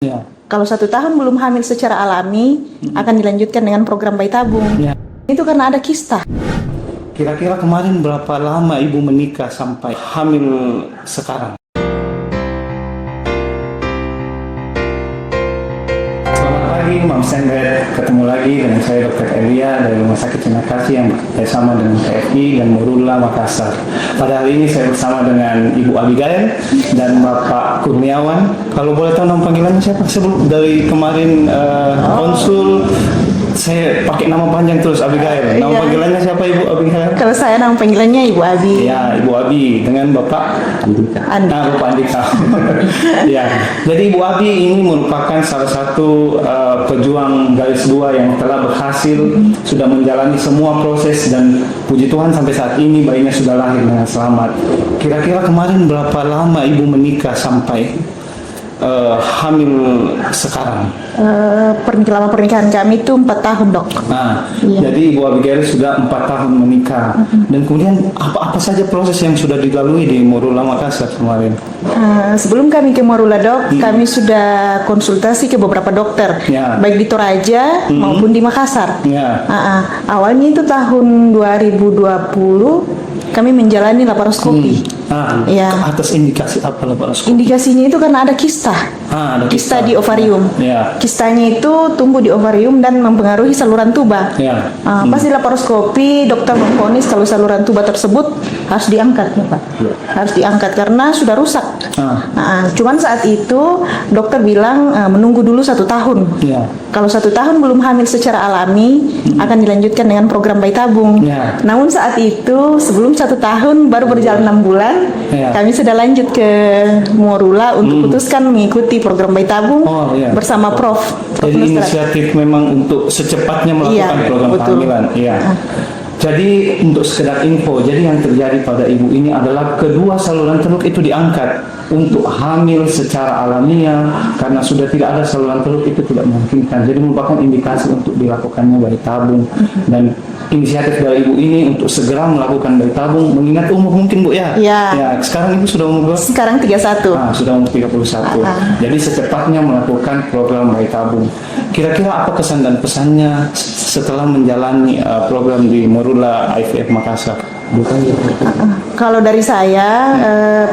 Ya. Kalau 1 tahun belum hamil secara alami, akan dilanjutkan dengan program bayi tabung. Ya. Itu karena ada kista. Kira-kira kemarin berapa lama ibu menikah sampai hamil sekarang? Selamat pagi, Mam Sendret. Ketemu lagi dengan saya Dr. Elia dari Rumah Sakit Sinarkasi yang bersama dengan TFI dan Morula Makassar. Pada hari ini saya bersama dengan Ibu Abigail dan Bapak Kurniawan. Kalau boleh tahu nama panggilannya siapa? Sebelum dari kemarin konsul, saya pakai nama panjang terus Abigail. Nama panggilannya siapa Ibu Abigail? Kalau saya nama panggilannya Ibu Abi. Ya, Ibu Abi dengan Bapak Andika. Bapak Andika. Ya, jadi Ibu Abi ini merupakan salah satu pejuang garis 2 yang telah berhasil sudah menjalani semua proses dan puji Tuhan sampai saat ini bayinya sudah lahir dengan selamat. Kira-kira kemarin berapa lama Ibu menikah sampai hamil sekarang? Lama pernikahan kami itu 4 tahun, Dok. Nah, Iya. jadi Ibu Abigail sudah 4 tahun menikah. Dan kemudian apa saja proses yang sudah dilalui di Morula Makassar kemarin? Sebelum kami ke Morula, Dok, kami sudah konsultasi ke beberapa dokter, Ya. baik di Toraja maupun di Makassar. Ya. Awalnya itu tahun 2020 kami menjalani laparoskopi. Ya. Atas indikasi apa laparoskopi? Indikasinya itu karena ada kista. Ada Kista di ovarium. Ya. Kistanya itu tumbuh di ovarium dan mempengaruhi saluran tuba. Ya. Pas di laparoskopi, dokter memvonis kalau saluran tuba tersebut harus diangkat, ya, Pak. Harus diangkat karena sudah rusak. Cuman saat itu dokter bilang menunggu dulu 1 tahun. Ya. Kalau 1 tahun belum hamil secara alami, akan dilanjutkan dengan program bayi tabung. Ya. Namun saat itu sebelum 1 tahun baru berjalan 6 bulan, Ya. kami sudah lanjut ke Morula untuk putuskan mengikuti program bayi tabung Ya. bersama Prof. Jadi Nusrat. inisiatif memang untuk secepatnya melakukan Iya, program betul. kehamilan. Iya. Jadi untuk sekedar info, jadi yang terjadi pada ibu ini adalah kedua saluran teluk itu diangkat untuk hamil secara alamiah karena sudah tidak ada saluran teluk itu tidak memungkinkan. Jadi merupakan indikasi untuk dilakukannya bayi tabung dan inisiatif dari ibu ini untuk segera melakukan bayi tabung mengingat umur mungkin Bu ya. Iya. Ya, sekarang ibu sudah umur berapa? Sekarang 31. Sudah umur 31. Jadi secepatnya melakukan program bayi tabung. Kira-kira apa kesan dan pesannya setelah menjalani program di Morula IVF Makassar? Kalau dari saya,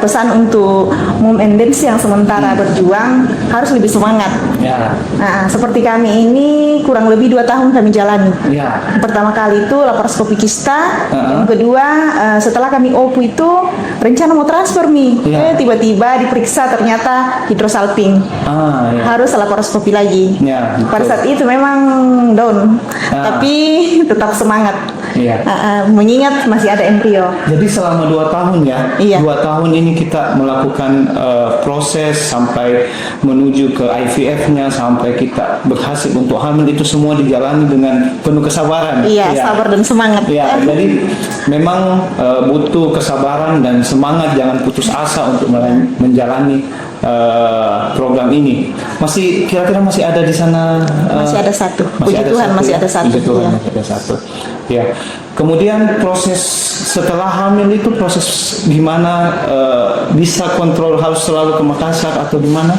pesan untuk mom and dads yang sementara berjuang harus lebih semangat. Ya. Seperti kami ini kurang lebih 2 tahun kami jalani. Ya. Pertama kali itu laparoskopi kista, yang kedua setelah kami OPU itu rencana mau transfer nih, Ya. tiba-tiba diperiksa ternyata hidrosalping, Ya. harus laparoskopi lagi. Ya, betul. Pada saat itu memang down, tapi tetap semangat. Iya. Mengingat masih ada embrio. Jadi selama 2 tahun ya, Iya. 2 tahun ini kita melakukan proses sampai menuju ke IVF-nya sampai kita berhasil untuk hamil itu semua dijalani dengan penuh kesabaran. Iya, sabar dan semangat. Ya, jadi memang butuh kesabaran dan semangat, jangan putus asa untuk menjalani program ini. Kira-kira masih ada di sana? Masih ada satu. Puji Tuhan masih ada satu. Puji Tuhan Iya. masih ada satu. Ya. Kemudian proses setelah hamil itu proses gimana, bisa kontrol harus selalu ke Makassar atau di mana?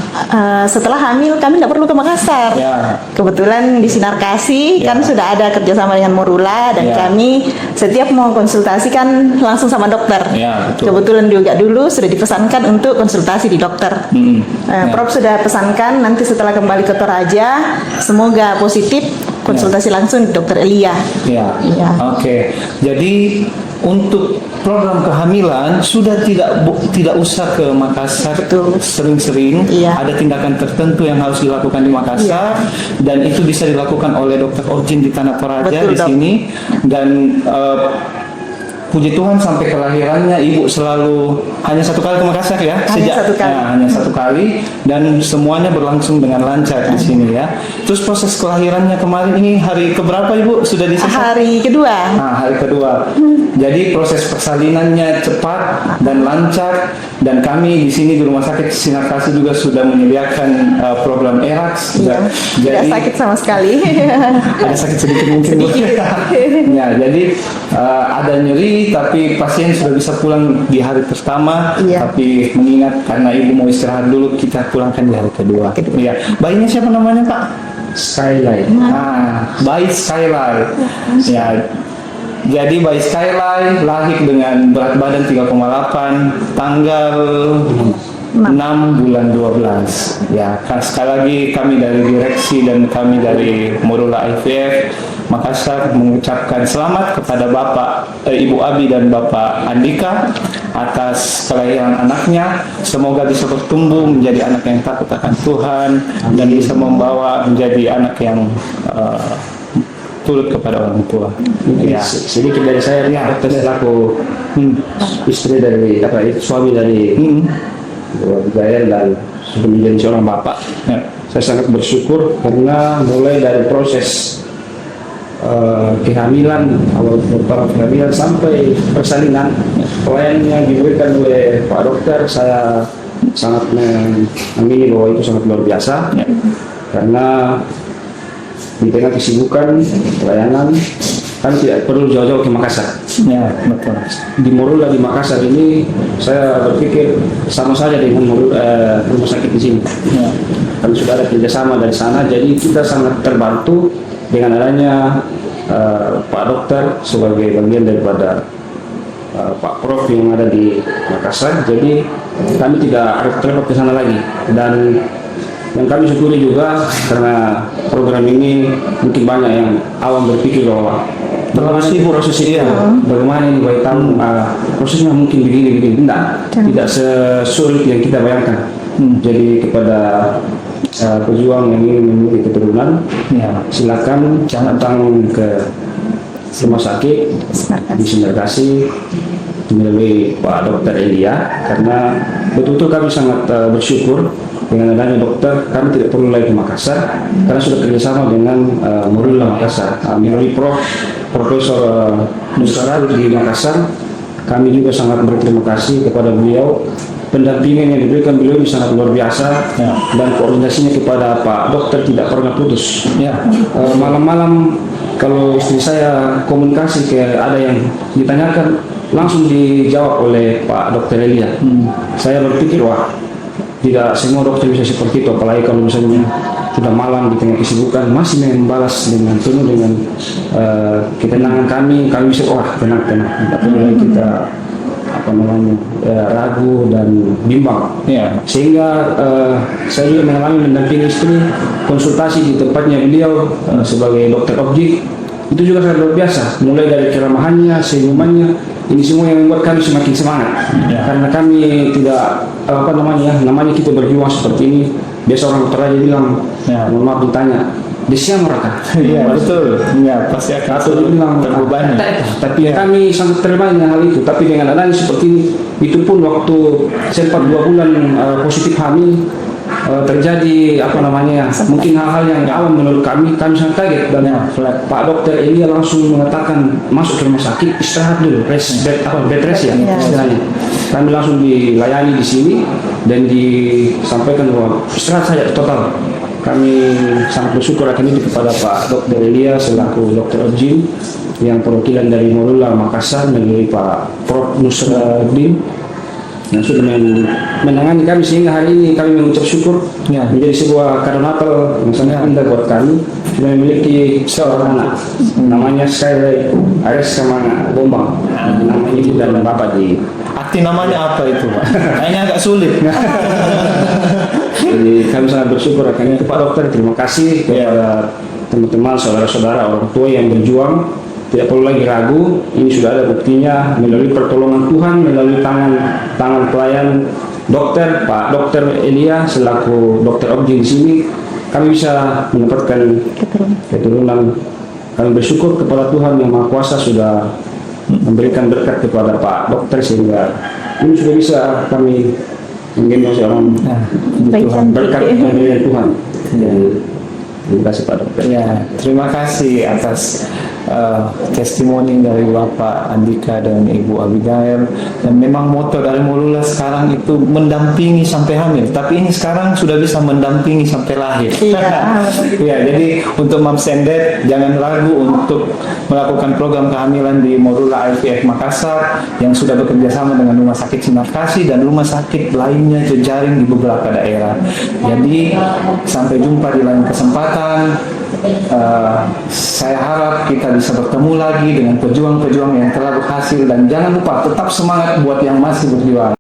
Setelah hamil kami tidak perlu ke Makassar. Ya. Kebetulan di Sinarkasi kan sudah ada kerjasama dengan Morula dan Ya. kami setiap mau konsultasi kan langsung sama dokter. Ya, betul. Kebetulan juga dulu sudah dipesankan untuk konsultasi di dokter. Ya. Prof sudah pesankan nanti setelah kembali ke Toraja semoga positif konsultasi langsung di Dokter Elia. Ya. Iya. Oke. Jadi untuk program kehamilan sudah tidak usah ke Makassar sering-sering. Iya. Ada tindakan tertentu yang harus dilakukan di Makassar dan itu bisa dilakukan oleh Dokter Orjin di Tanah Toraja. Betul, di Dok. sini dan puji Tuhan sampai kelahirannya ibu selalu hanya 1 kali ke Makassar ya. Hanya 1 kali. Hanya 1 kali dan semuanya berlangsung dengan lancar di sini ya. Terus proses kelahirannya kemarin ini hari keberapa ibu sudah diselesaikan? Hari kedua. Hari kedua. Jadi proses persalinannya cepat dan lancar dan kami di sini di Rumah Sakit Sinarkasi juga sudah menyediakan program ERAX. Iya. Tidak sakit sama sekali. ada sakit sedikit mungkin Bu. Ya, jadi ada nyeri, tapi pasien sudah bisa pulang di hari pertama. Iya. Tapi mengingat karena ibu mau istirahat dulu, kita pulangkan di hari kedua. Iya. Bayinya siapa namanya, Pak? Skyline. Bayi Skyline. Ya. Jadi bayi Skyline lahir dengan berat badan 3,8, tanggal 6 bulan 12. Ya, sekali lagi kami dari direksi dan kami dari Morula IVF Makassar mengucapkan selamat kepada Ibu Abi dan Bapak Andika atas kelahiran anaknya. Semoga bisa bertumbuh menjadi anak yang takut akan Tuhan dan bisa membawa menjadi anak yang turut kepada orang tua. Ya. Sedikit dari saya, dokter selaku istri dari suami dari Gael dan sudah menjadi seorang bapak. Saya sangat bersyukur karena mulai dari proses kehamilan, awal kehamilan sampai persalinan, pelayanan yang diberikan oleh Pak Dokter, saya sangat mengamini bahwa itu sangat luar biasa. Karena di tengah kesibukan pelayanan kan tidak perlu jauh-jauh ke Makassar. Ya, betul. Di Morula di Makassar ini saya berpikir sama saja dengan rumah sakit di sini. Kan sudah ada kerjasama dari sana, jadi kita sangat terbantu dengan adanya Pak Dokter sebagai bagian daripada Pak Prof yang ada di Makassar. Jadi kami tidak harus repot ke sana lagi. Dan yang kami syukuri juga karena program ini mungkin banyak yang awam berpikir bahwa prosesnya bagaimana ini bayi tamu prosesnya mungkin begini tidak sesulit yang kita bayangkan. Jadi kepada pejuang yang ingin memiliki keturunan, silakan datang ke rumah sakit di Sinarkasi melalui Pak Dokter Elia, karena betul-betul kami sangat bersyukur dengan adanya dokter. Kami tidak perlu lagi ke Makassar karena sudah kerjasama dengan Morula Makassar melalui Profesor Nusrat di Makassar. Kami juga sangat berterima kasih kepada beliau. Pendampingan yang diberikan beliau ini sangat luar biasa, dan koordinasinya kepada Pak Dokter tidak pernah putus. Malam-malam kalau istri saya komunikasi ada yang ditanyakan, langsung dijawab oleh Pak Dokter Elia. Saya berpikir, wah, tidak semua dokter bisa seperti itu, apalagi kalau misalnya sudah malam di tengah kesibukan masih membalas dengan penuh dengan ketenangan kami bisa tenang, tidak perlu lagi kita ragu dan bimbang. Sehingga saya juga mendampingi istri konsultasi di tempatnya beliau sebagai dokter objek. Itu juga sangat luar biasa, mulai dari ceramahannya, senyumannya, ini semua yang membuat kami semakin semangat. Karena kami tidak namanya kita berjuang seperti ini. Biasa orang dokter aja bilang, mohon maaf ditanya, desiam mereka. Iya, betul. Ya, pasti akan bilang terbebani. Tapi kami sangat terima dengan hal itu. Tapi dengan adanya seperti ini, itu pun waktu sempat 2 bulan positif hamil, terjadi mungkin hal-hal yang awam menurut kami sangat kaget. Dan Pak Dokter Elia langsung mengatakan masuk ke rumah sakit, istirahat dulu, bed rest istilahnya. Kami langsung dilayani di sini dan disampaikan bahwa istirahat saja total. Kami sangat bersyukur akan itu kepada Pak Dokter Elia selaku Dokter Ojin yang perwakilan dari Morula Makassar melalui Pak Prof Nusradin yang sudah menangani kami, sehingga hari ini kami mengucap syukur menjadi sebuah kado Natal yang sangat indah buat kami. Sudah memiliki seorang anak namanya Skyline Ares sama Bombang, namanya ibu dan bapak di arti namanya apa itu, Pak? Kayaknya agak sulit. Jadi kami sangat bersyukur akan itu Pak Dokter. Terima kasih kepada teman-teman, saudara-saudara, orang tua yang berjuang. Tidak perlu lagi ragu, ini sudah ada buktinya melalui pertolongan Tuhan, melalui tangan pelayan dokter, Pak Dokter Elia selaku dokter objek di sini, kami bisa mendapatkan keturunan. Kami bersyukur kepada Tuhan yang Maha Kuasa sudah memberikan berkat kepada Pak Dokter, sehingga ini sudah bisa kami menggendong seorang Tuhan, berkat dari Tuhan. Terima kasih Pak Dokter. Terima kasih atas testimoni dari Bapak Andika dan Ibu Abigail, dan memang moto dari Morula sekarang itu mendampingi sampai hamil, tapi ini sekarang sudah bisa mendampingi sampai lahir. Ya, jadi untuk Moms and Dad jangan ragu untuk melakukan program kehamilan di Morula IVF Makassar yang sudah bekerja sama dengan Rumah Sakit Sinar Kasih dan rumah sakit lainnya jejaring di beberapa daerah. Jadi sampai jumpa di lain kesempatan. Saya harap kita bisa bertemu lagi dengan pejuang-pejuang yang telah berhasil, dan jangan lupa tetap semangat buat yang masih berjuang.